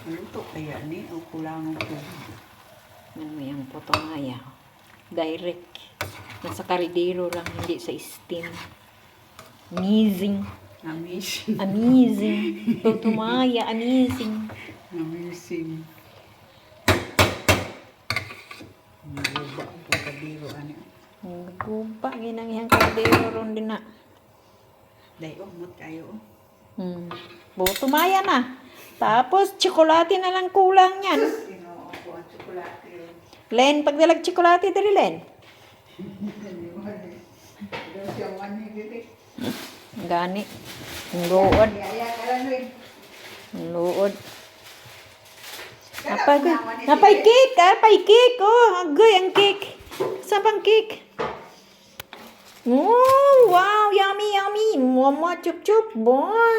Maluto kaya ni o kulang ng tubig. Mamayang potomaya. Direct. Nasa karidero lang, hindi sa steam. Amazing. Amazing. Amazing. Potomaya, amazing. Amazing. Maluba ang pagkabiro ano. Guba, ginang iyang karidero ron din na. Day umot kayo. Potomaya na. Tapos, tsokolate na lang kulang yan. Ginoo ko ang tsokolate. Len, pagdalag tsokolate dali, Len. Daw siya man ni Gani. Ang luod. Yaya ka lang rin. Ang luod. Napay cake, napay cake. Oh, agoy ang cake. Saan pang cake? Oh, wow, yummy, yummy. Mama, chup chup. Boy.